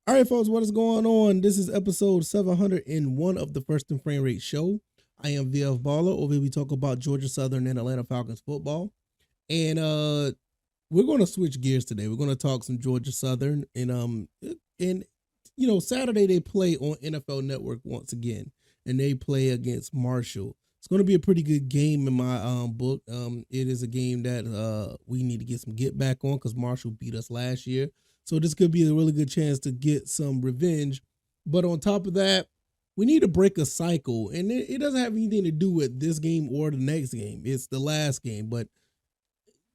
All right, folks, what is going on? This is episode 701 of the First and Frame Rate Show. I am VF Baller. Over here, we talk about Georgia Southern and Atlanta Falcons football. And we're going to switch gears today. We're going to talk some Georgia Southern. And Saturday they play on NFL Network once again. And they play against Marshall. It's going to be a pretty good game in my book. It is a game that we need to get some get back on because Marshall beat us last year. So this could be a really good chance to get some revenge. But on top of that, we need to break a cycle. And it doesn't have anything to do with this game or the next game. It's the last game. But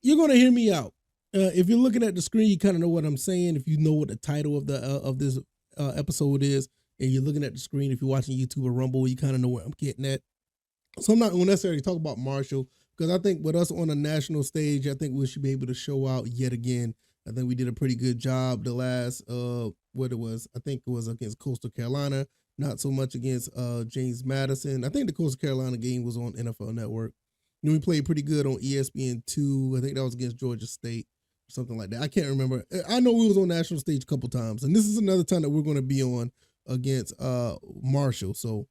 you're going to hear me out. If you're looking at the screen, you kind of know what I'm saying. If you know what the title of this episode is, and you're looking at the screen, if you're watching YouTube or Rumble, you kind of know where I'm getting at. So I'm not going to necessarily talk about Marshall because I think with us on a national stage, I think we should be able to show out yet again. I think we did a pretty good job the last, I think it was against Coastal Carolina, not so much against James Madison. I think the Coastal Carolina game was on NFL Network. And we played pretty good on ESPN2. I think that was against Georgia State or something like that. I can't remember. I know we was on national stage a couple times, and this is another time that we're going to be on against Marshall. So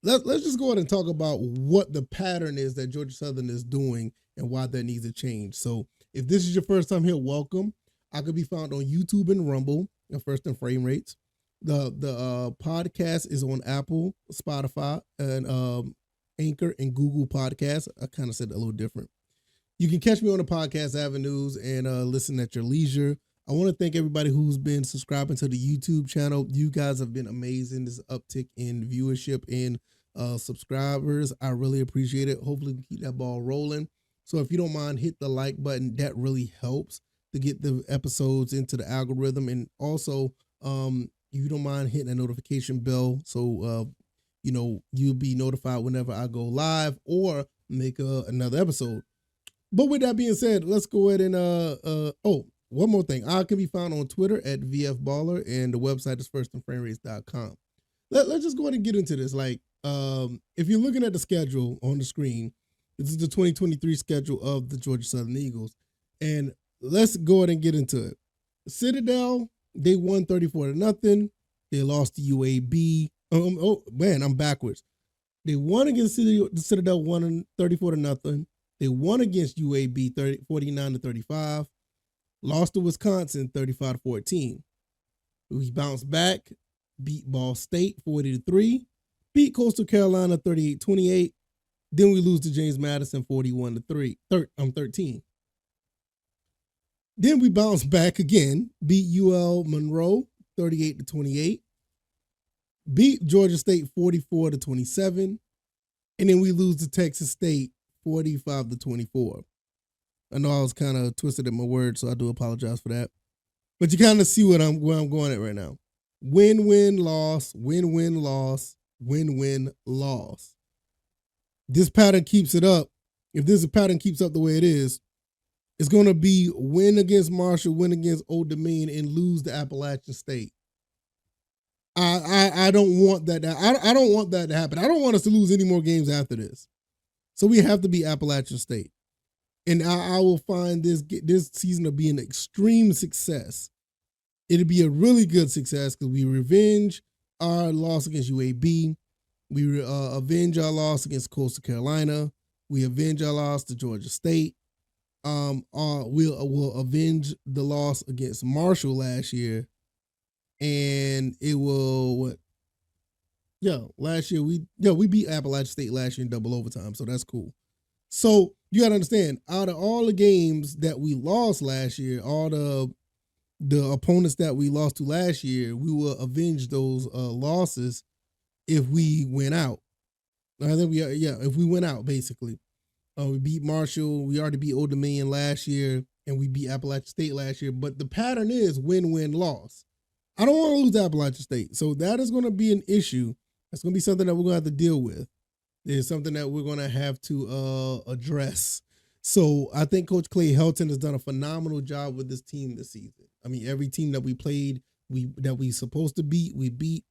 let's just go ahead and talk about what the pattern is that Georgia Southern is doing and why that needs to change. So if this is your first time here, welcome. I could be found on YouTube and Rumble, First and Frame Rates. The podcast is on Apple, Spotify, and Anchor and Google Podcasts. I kind of said it a little different. You can catch me on the podcast avenues and listen at your leisure. I want to thank everybody who's been subscribing to the YouTube channel. You guys have been amazing. This uptick in viewership and subscribers. I really appreciate it. Hopefully we keep that ball rolling. So if you don't mind, hit the like button. That really helps to get the episodes into the algorithm. And also, if you don't mind hitting a notification bell, so you'll be notified whenever I go live or make another episode. But with that being said, let's go ahead and one more thing. I can be found on Twitter at VFBaller, and the website is firstandframerates.com. Let's just go ahead and get into this. If you're looking at the schedule on the screen, this is the 2023 schedule of the Georgia Southern Eagles. And let's go ahead and get into it. Citadel, they won 34-0. They lost to UAB. I'm backwards. They won against the Citadel, won 34-0. They won against UAB 49-35. Lost to Wisconsin 35-14. We bounced back, beat Ball State 40-3, beat Coastal Carolina 38-28. Then we lose to James Madison 41-13. Then we bounced back again, beat UL Monroe 38-28, beat Georgia State 44-27, and then we lose to Texas State 45-24. I know I was kind of twisted in my words, so I do apologize for that. But you kind of see where I'm going at right now. Win-win loss, win-win loss, win-win loss. This pattern keeps it up. If this pattern keeps up the way it is, it's going to be win against Marshall, win against Old Dominion, and lose to Appalachian State. I don't want that. I don't want that to happen. I don't want us to lose any more games after this. So we have to be Appalachian State. And I will find this season to be an extreme success. It'll be a really good success because we revenge our loss against UAB. We avenge our loss against Coastal Carolina. We avenge our loss to Georgia State. We'll avenge the loss against Marshall last year. And it will last year we beat Appalachian State last year in double overtime, so that's cool. So you gotta understand, out of all the games that we lost last year, all the opponents that we lost to last year, we will avenge those losses if we win out. I think if we win out, basically. We beat Marshall, we already beat Old Dominion last year, and we beat Appalachian State last year. But the pattern is win-win-loss. I don't want to lose to Appalachian State. So that is going to be an issue. That's going to be something that we're going to have to deal with. It's something that we're going to have to address. So I think Coach Clay Helton has done a phenomenal job with this team this season. I mean, every team that we played, that we supposed to beat, we beat.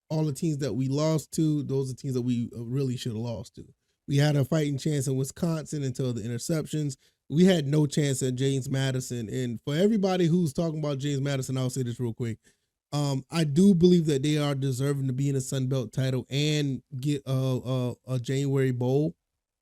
All the teams that we lost to, those are teams that we really should have lost to. We had a fighting chance in Wisconsin until the interceptions. We had no chance at James Madison. And for everybody who's talking about James Madison, I'll say this real quick. I do believe that they are deserving to be in the Sun Belt title and get a January bowl.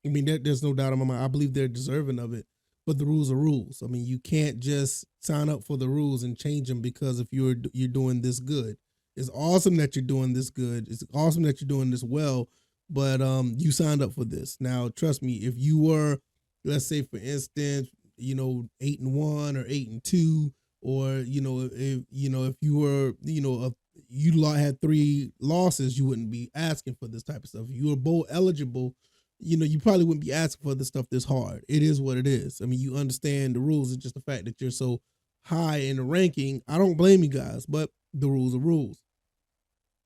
I mean, there's no doubt in my mind. I believe they're deserving of it, but the rules are rules. I mean, you can't just sign up for the rules and change them because if you're doing this good. It's awesome that you're doing this good. It's awesome that you're doing this well, but you signed up for this. Now, trust me, if you were, let's say, for instance, 8-1 or 8-2, or if you were had 3 losses, you wouldn't be asking for this type of stuff. If you were bowl eligible, you probably wouldn't be asking for this stuff this hard. It is what it is. I mean, you understand the rules. It's just the fact that you're so high in the ranking. I don't blame you guys, but the rules are rules.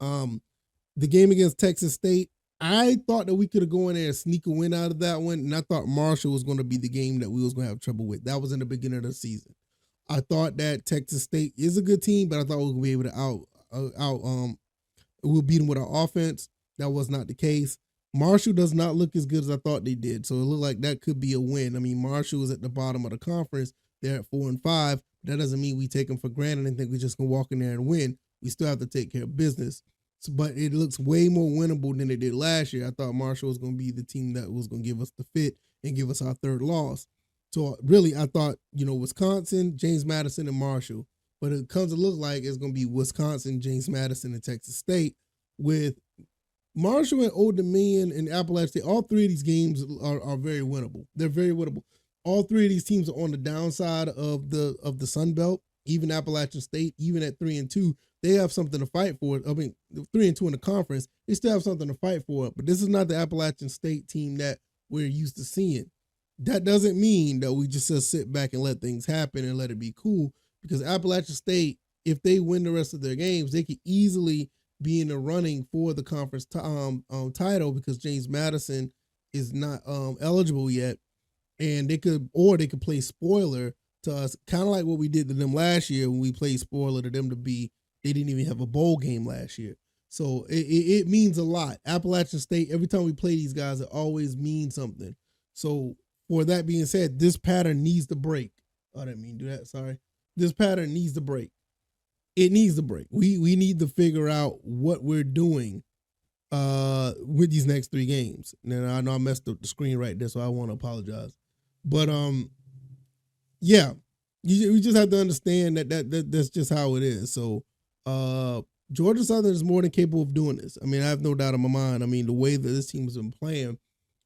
The game against Texas State, I thought that we could have gone in there and sneak a win out of that one, and I thought Marshall was going to be the game that we was going to have trouble with. That was in the beginning of the season. I thought that Texas State is a good team, but I thought we would be able to we'll beat them with our offense. That was not the case. Marshall does not look as good as I thought they did, so it looked like that could be a win. I mean, Marshall is at the bottom of the conference. They're at 4-5. That doesn't mean we take them for granted and think we're just gonna walk in there and win. We still have to take care of business. So, but it looks way more winnable than it did last year. I thought Marshall was going to be the team that was going to give us the fit and give us our 3rd loss. So really, I thought, Wisconsin, James Madison, and Marshall. But it comes to look like it's going to be Wisconsin, James Madison, and Texas State, with Marshall and Old Dominion and Appalachian State. All 3 of these games are very winnable. They're very winnable. All 3 of these teams are on the downside of the Sun Belt. Even Appalachian State, even at 3-2, they have something to fight for. I mean, 3-2 in the conference, they still have something to fight for. But this is not the Appalachian State team that we're used to seeing. That doesn't mean that we just sit back and let things happen and let it be cool. Because Appalachian State, if they win the rest of their games, they could easily be in the running for the conference title, because James Madison is not eligible yet, and they could play spoiler to us, kind of like what we did to them last year when we played spoiler to them they didn't even have a bowl game last year. So it means a lot. Appalachian State, every time we play these guys, it always means something. So for that being said, this pattern needs to break. Oh, I didn't mean to do that. Sorry. This pattern needs to break. It needs to break. We need to figure out what we're doing with these next 3 games. Now, I know I messed up the screen right there, so I want to apologize. But yeah, we just have to understand that's just how it is. So Georgia Southern is more than capable of doing this. I mean, I have no doubt in my mind. I mean, the way that this team has been playing,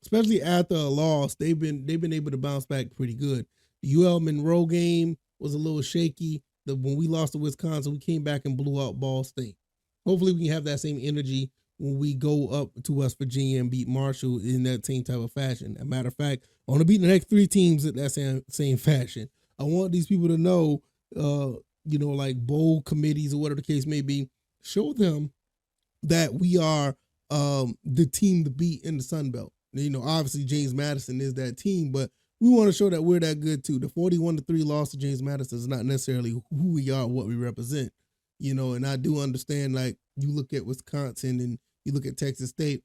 especially after a loss, they've been able to bounce back pretty good. The UL Monroe game was a little shaky. When we lost to Wisconsin, we came back and blew out Ball State. Hopefully we can have that same energy when we go up to West Virginia and beat Marshall in that same type of fashion. As a matter of fact, I want to beat the next 3 teams in that same fashion. I want these people to know, like bowl committees or whatever the case may be, show them that we are the team to beat in the Sun Belt. Obviously James Madison is that team, but we want to show that we're that good too. The 41-3 loss to James Madison is not necessarily who we are, what we represent. And I do understand, like, you look at Wisconsin and you look at Texas State,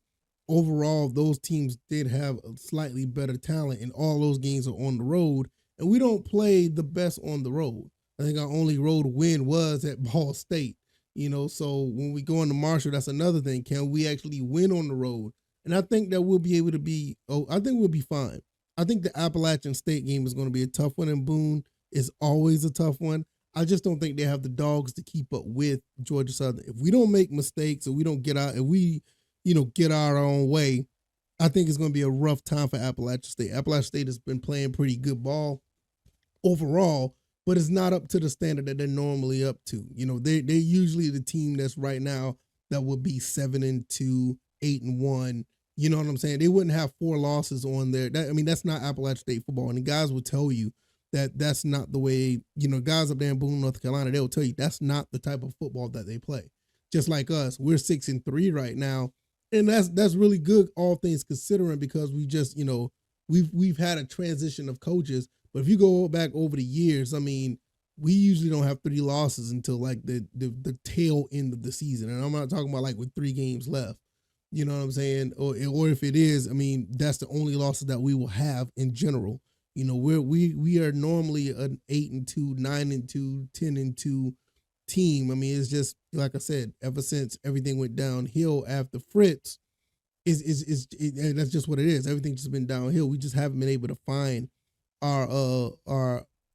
overall, those teams did have a slightly better talent, and all those games are on the road, and we don't play the best on the road. I think our only road win was at Ball State, so when we go into Marshall, that's another thing. Can we actually win on the road? And I think that we'll be able to I think we'll be fine. I think the Appalachian State game is going to be a tough one, and Boone is always a tough one. I just don't think they have the dogs to keep up with Georgia Southern. If we don't make mistakes or we don't get out, if we, get our own way, I think it's going to be a rough time for Appalachian State. Appalachian State has been playing pretty good ball overall, but it's not up to the standard that they're normally up to. They're usually the team that's right now that would be 7-2, 8-1. You know what I'm saying? They wouldn't have 4 losses on there. That's not Appalachian State football. And the guys will tell you that that's not the way, guys up there in Boone, North Carolina, they'll tell you that's not the type of football that they play. Just like us, we're 6-3 right now. And that's really good, all things considering, because we just, we've had a transition of coaches. But if you go back over the years, we usually don't have 3 losses until like the tail end of the season. And I'm not talking about like with 3 games left. You know what I'm saying? Or if it is, that's the only losses that we will have in general. We are normally an 8-2, 9-2, 10-2 team. It's just like I said, ever since everything went downhill after Fritz, and that's just what it is. Everything's just been downhill. We just haven't been able to find our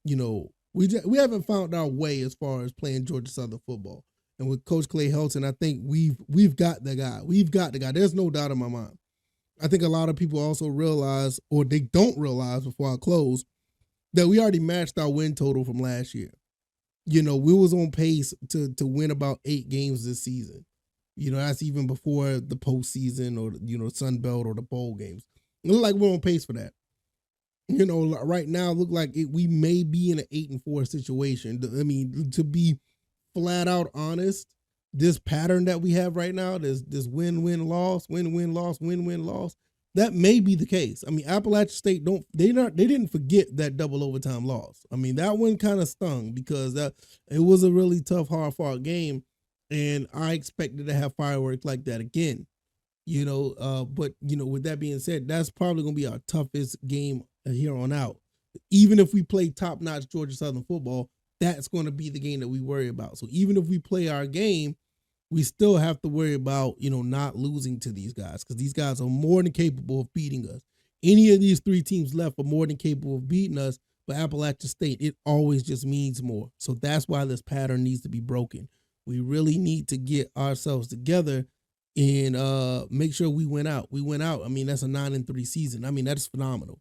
we haven't found our way as far as playing Georgia Southern football. And with Coach Clay Helton, I think we've got the guy. We've got the guy. There's no doubt in my mind. I think a lot of people also realize, or they don't realize before I close, that we already matched our win total from last year. We was on pace to win about 8 games this season. That's even before the postseason or Sun Belt or the bowl games. It look like we're on pace for that. Right now, look like we may be in an 8-4 situation. I mean, to be flat out honest, this pattern that we have right now, this win-win loss, win-win loss, win-win loss, that may be the case. I mean, Appalachian State they didn't forget that double overtime loss. I mean, that one kind of stung because it was a really tough, hard-fought game, and I expected to have fireworks like that again. But with that being said, that's probably gonna be our toughest game here on out. Even if we play top-notch Georgia Southern football, that's going to be the game that we worry about. So even if we play our game, we still have to worry about, not losing to these guys, because these guys are more than capable of beating us. Any of these 3 teams left are more than capable of beating us, but Appalachian State, it always just means more. So that's why this pattern needs to be broken. We really need to get ourselves together and make sure we win out. We went out. I mean, that's a 9-3 season. I mean, that's phenomenal.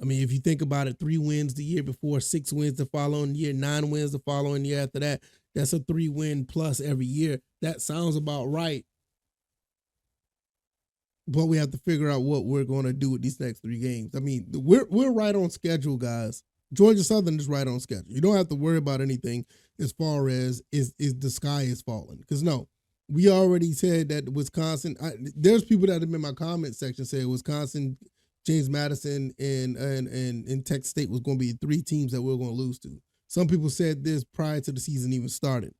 I mean, if you think about it, 3 wins the year before, 6 wins the following year, 9 wins the following year after that. That's a 3-win plus every year. That sounds about right. But we have to figure out what we're going to do with these next 3 games. I mean, we're right on schedule, guys. Georgia Southern is right on schedule. You don't have to worry about anything as far as is the sky is falling. Because no, we already said that Wisconsin. There's people that have been in my comment section saying Wisconsin, James Madison, and Texas State was going to be 3 teams that we're going to lose to. Some people said this prior to the season even started.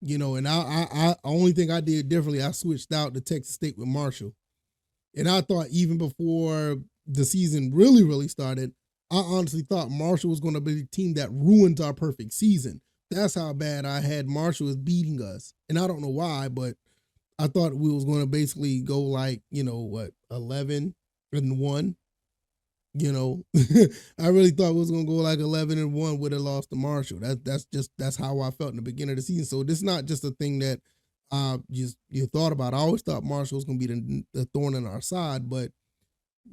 And I only thing I did differently, I switched out to Texas State with Marshall. And I thought even before the season really, really started, I honestly thought Marshall was going to be the team that ruins our perfect season. That's how bad I had Marshall as beating us. And I don't know why, but I thought we was going to basically go like, 11-1. I really thought we was going to go like 11-1 with a loss to Marshall. That's how I felt in the beginning of the season. So this is not just a thing that you thought about. I always thought Marshall was going to be the thorn in our side, but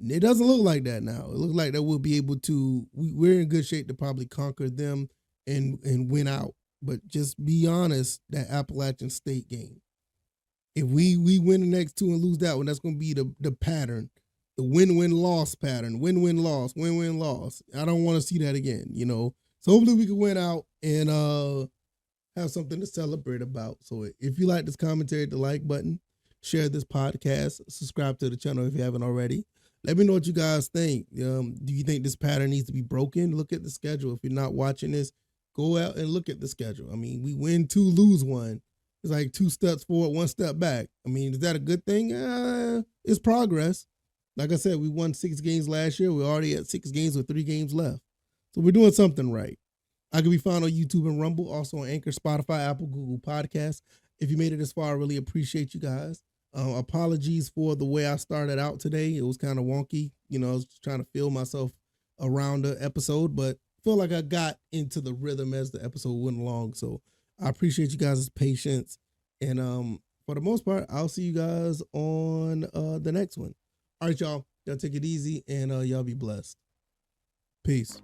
it doesn't look like that now. It looks like that we'll be able to. We're in good shape to probably conquer them and win out. But just be honest, that Appalachian State game. If we win the next 2 and lose that one, that's going to be the pattern. The win-win-loss pattern, win-win-loss, win-win-loss. I don't want to see that again, So hopefully we can win out and have something to celebrate about. So if you like this commentary, the like button, share this podcast, subscribe to the channel if you haven't already. Let me know what you guys think. Do you think this pattern needs to be broken? Look at the schedule. If you're not watching this, go out and look at the schedule. I mean, we win 2, lose 1. It's like 2 steps forward, 1 step back. I mean, is that a good thing? It's progress. Like I said, we won 6 games last year. We're already at 6 games with 3 games left. So we're doing something right. I can be found on YouTube and Rumble, also on Anchor, Spotify, Apple, Google Podcasts. If you made it this far, I really appreciate you guys. Apologies for the way I started out today. It was kind of wonky. I was just trying to feel myself around the episode, but feel like I got into the rhythm as the episode went along. So I appreciate you guys' patience. And for the most part, I'll see you guys on the next one. All right, y'all. Y'all take it easy and y'all be blessed. Peace.